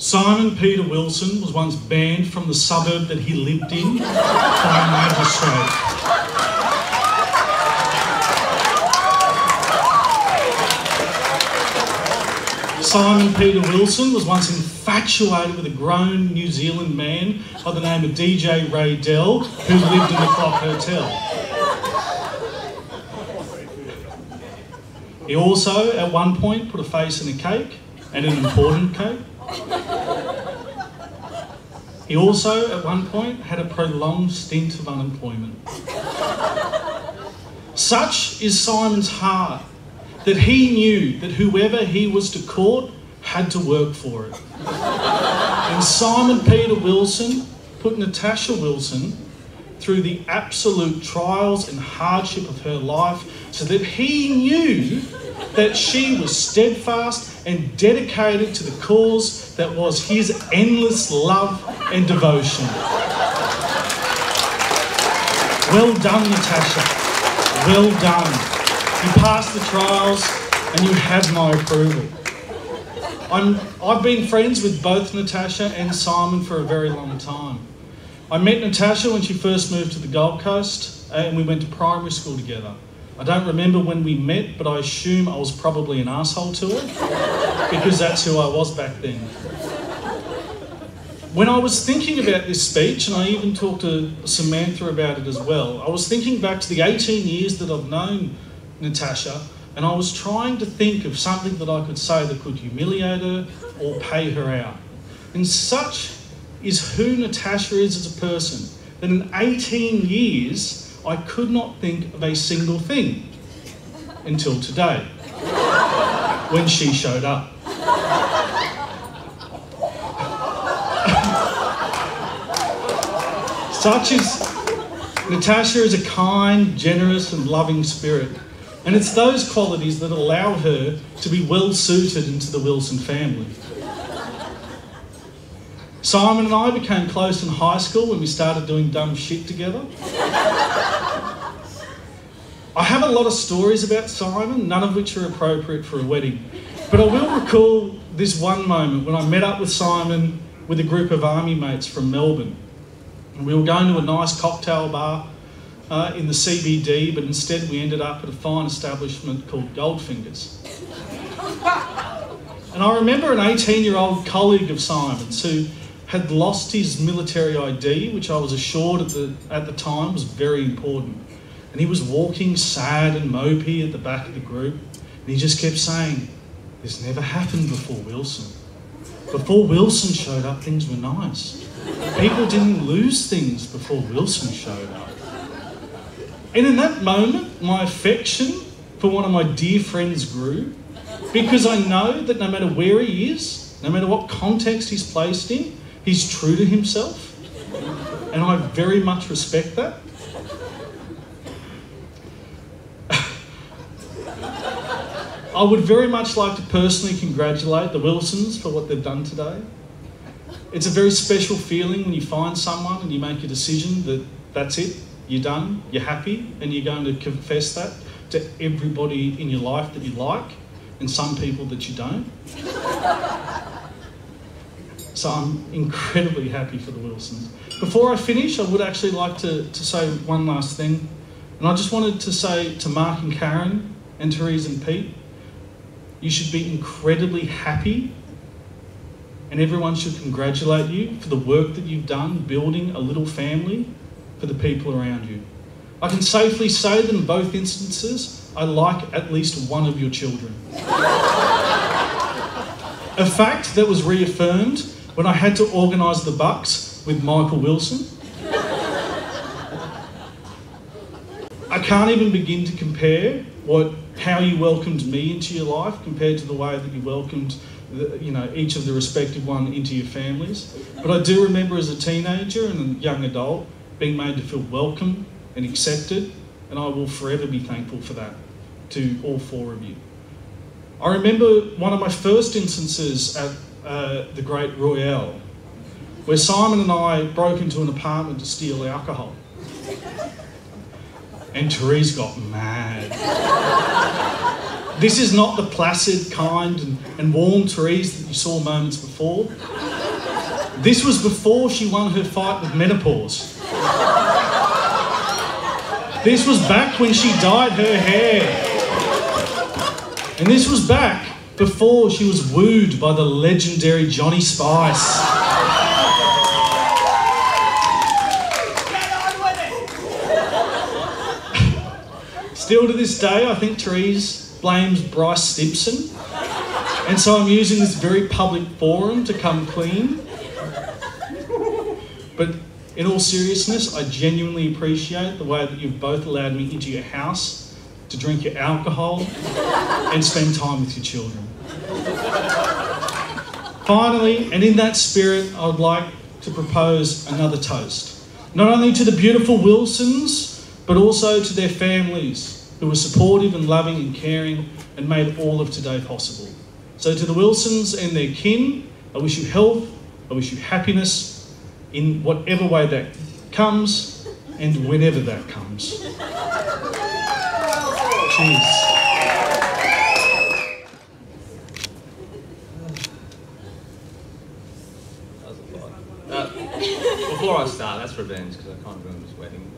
Simon Peter Wilson was once banned from the suburb that he lived in by a magistrate. Simon Peter Wilson was once infatuated with a grown New Zealand man by the name of DJ Ray Dell, who lived in the Clock Hotel. He also, at one point, put a face in a cake, and an important cake. He also, at one point, had a prolonged stint of unemployment. Such is Simon's heart, that he knew that whoever he was to court had to work for it. And Simon Peter Wilson put Natasha Wilson through the absolute trials and hardship of her life so that he knew that she was steadfast and dedicated to the cause that was his endless love and devotion. Well done, Natasha. Well done. You passed the trials and you have my approval. I've been friends with both Natasha and Simon for a very long time. I met Natasha when she first moved to the Gold Coast and we went to primary school together. I don't remember when we met, but I assume I was probably an arsehole to her because that's who I was back then. When I was thinking about this speech, and I even talked to Samantha about it as well, I was thinking back to the 18 years that I've known Natasha, and I was trying to think of something that I could say that could humiliate her or pay her out. And such is who Natasha is as a person, that in 18 years, I could not think of a single thing until today, when she showed up. Such is, Natasha is a kind, generous and loving spirit. And it's those qualities that allow her to be well suited into the Wilson family. Simon and I became close in high school when we started doing dumb shit together. I have a lot of stories about Simon, none of which are appropriate for a wedding. But I will recall this one moment when I met up with Simon with a group of army mates from Melbourne. And we were going to a nice cocktail bar in the CBD, but instead we ended up at a fine establishment called Goldfingers. And I remember an 18-year-old colleague of Simon's who had lost his military ID, which I was assured at the time was very important. And he was walking sad and mopey at the back of the group, and he just kept saying, "This never happened before Wilson. Before Wilson showed up, things were nice. People didn't lose things before Wilson showed up." And in that moment, my affection for one of my dear friends grew, because I know that no matter where he is, no matter what context he's placed in, he's true to himself. And I very much respect that. I would very much like to personally congratulate the Wilsons for what they've done today. It's a very special feeling when you find someone and you make a decision that that's it, you're done, you're happy, and you're going to confess that to everybody in your life that you like and some people that you don't. So I'm incredibly happy for the Wilsons. Before I finish, I would actually like to say one last thing. And I just wanted to say to Mark and Karen and Therese and Pete, you should be incredibly happy, and everyone should congratulate you for the work that you've done building a little family for the people around you. I can safely say that in both instances, I like at least one of your children. A fact that was reaffirmed when I had to organise the Bucks with Michael Wilson. I can't even begin to compare how you welcomed me into your life compared to the way that you welcomed each of the respective one into your families. But I do remember as a teenager and a young adult being made to feel welcome and accepted, and I will forever be thankful for that to all four of you. I remember one of my first instances at the Great Royale, where Simon and I broke into an apartment to steal alcohol. And Therese got mad. This is not the placid, kind and warm Therese that you saw moments before. This was before she won her fight with menopause. This was back when she dyed her hair. And this was back before she was wooed by the legendary Johnny Spice. Still to this day, I think Therese blames Bryce Simpson. And so I'm using this very public forum to come clean. But in all seriousness, I genuinely appreciate the way that you've both allowed me into your house to drink your alcohol and spend time with your children. Finally, and in that spirit, I would like to propose another toast. Not only to the beautiful Wilsons, but also to their families who were supportive and loving and caring and made all of today possible. So to the Wilsons and their kin, I wish you health, I wish you happiness in whatever way that comes and whenever that comes. Cheers. That was a lot. Before I start, that's revenge because I can't ruin this wedding.